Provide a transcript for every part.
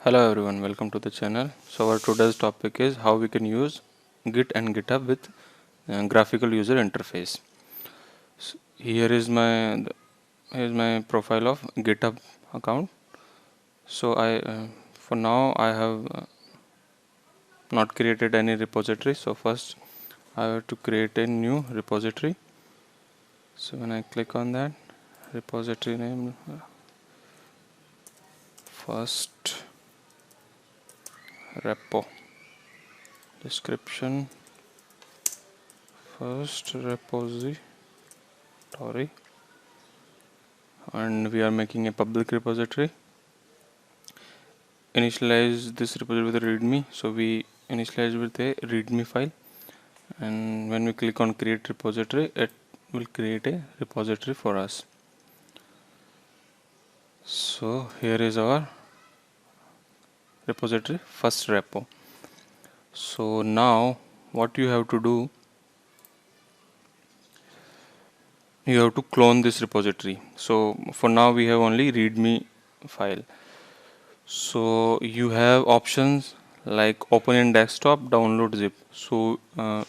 Hello everyone, welcome to the channel. So our today's topic is how we can use Git and GitHub with graphical user interface. Here is my profile of GitHub account. So I for now I have not created any repository. So first I have to create a new repository. So when I click on that repository name, first repo description, first repository, and we are making a public repository. Initialize this repository with a readme, so we initialize with a readme file, and when we click on create repository, it will create a repository for us. So here is our repository, first repo. So now what you have to do, you have to clone this repository. So for now we have only readme file. So you have options like open in desktop, download zip. So I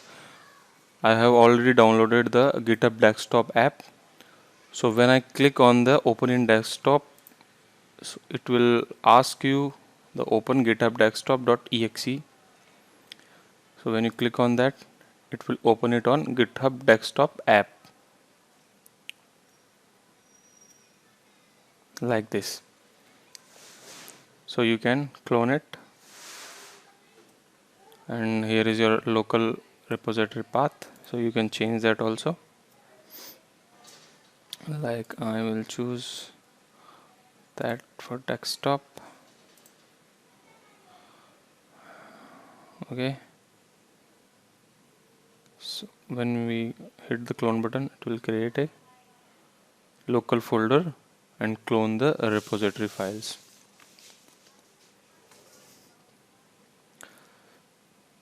have already downloaded the GitHub desktop app. So when I click on the open in desktop, so it will ask you the open GitHub desktop.exe. So when you click on that, it will open it on GitHub desktop app like this. So you can clone it, and here is your local repository path. So you can change that also. Like I will choose that for desktop. Okay. So when we hit the clone button, it will create a local folder and clone the repository files.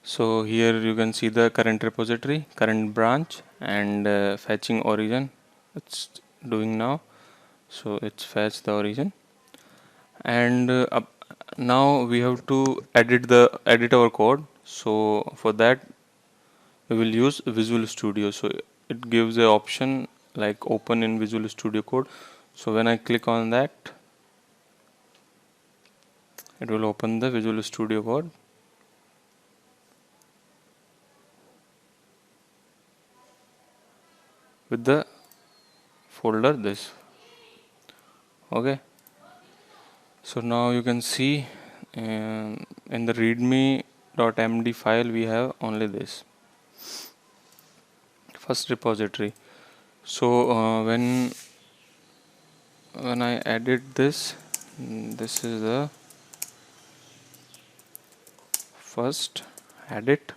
So here you can see the current repository, current branch, and fetching origin. It's doing now. So it's fetch the origin, and now we have to edit our code. So for that we will use Visual Studio. So it gives a option like open in Visual Studio Code. So when I click on that, it will open the Visual Studio Code. With the folder this. Okay. So now you can see in the readme.md file we have only this first repository. So when I edit this, this is the first edit,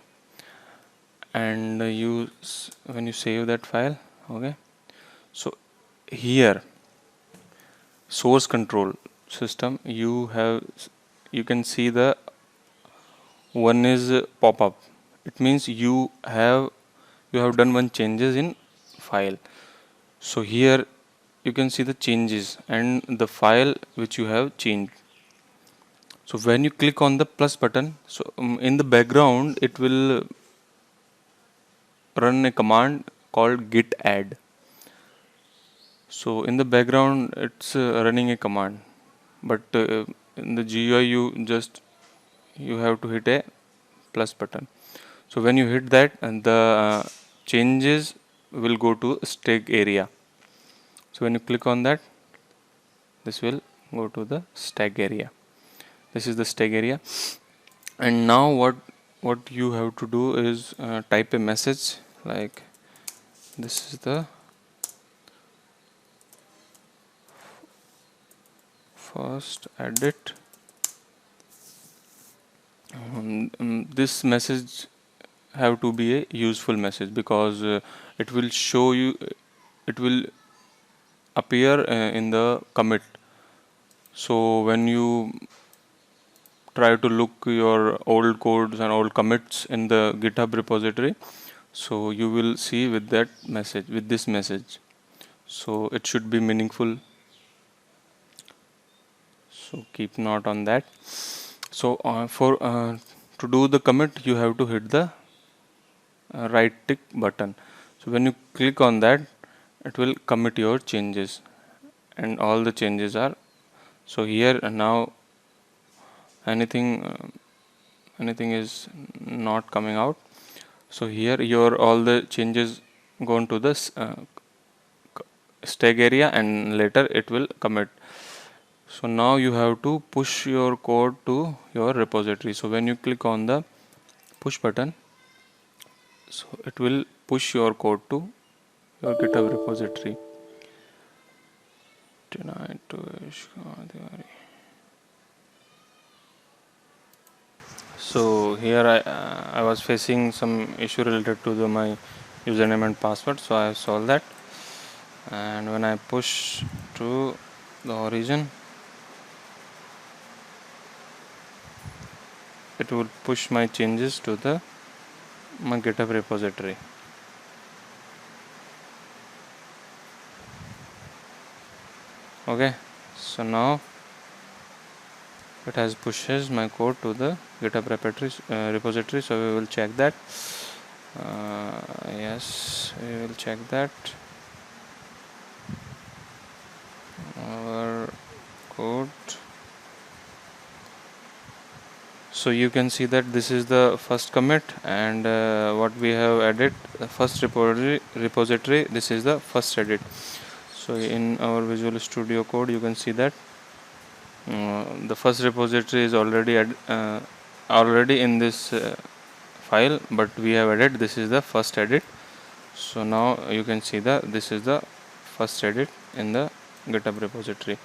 and when you save that file, okay. So here source control system, you can see the one is pop-up. It means you have done one changes in file. So here you can see the changes and the file which you have changed. So when you click on the plus button, so in the background it will run a command called git add. So in the background it's running a command, but in the GUI you have to hit a plus button. So when you hit that, and the changes will go to stag area. So when you click on that, this will go to the stag area. This is the stag area, and now what you have to do is type a message like this is the first edit. This message have to be a useful message because it will show you, it will appear in the commit. So when you try to look your old codes and old commits in the GitHub repository, so you will see with that message, with this message. So it should be meaningful. So keep note on that. So to do the commit, you have to hit the right tick button. So when you click on that, it will commit your changes, and all the changes are, so here now anything anything is not coming out. So here your all the changes go into this stack area, and later it will commit. So now you have to push your code to your repository. So when you click on the push button, so it will push your code to your GitHub repository. So here I was facing some issue related to my username and password, so I have solved that. And when I push to the origin, it will push my changes to my GitHub repository. Okay, so now it has pushes my code to the GitHub repository. So we will check that. Yes, we will check that. Our code. So you can see that this is the first commit, and what we have added, the first repository, this is the first edit. So in our Visual Studio Code, you can see that the first repository is already in this file, but we have added, this is the first edit. So now you can see this is the first edit in the GitHub repository.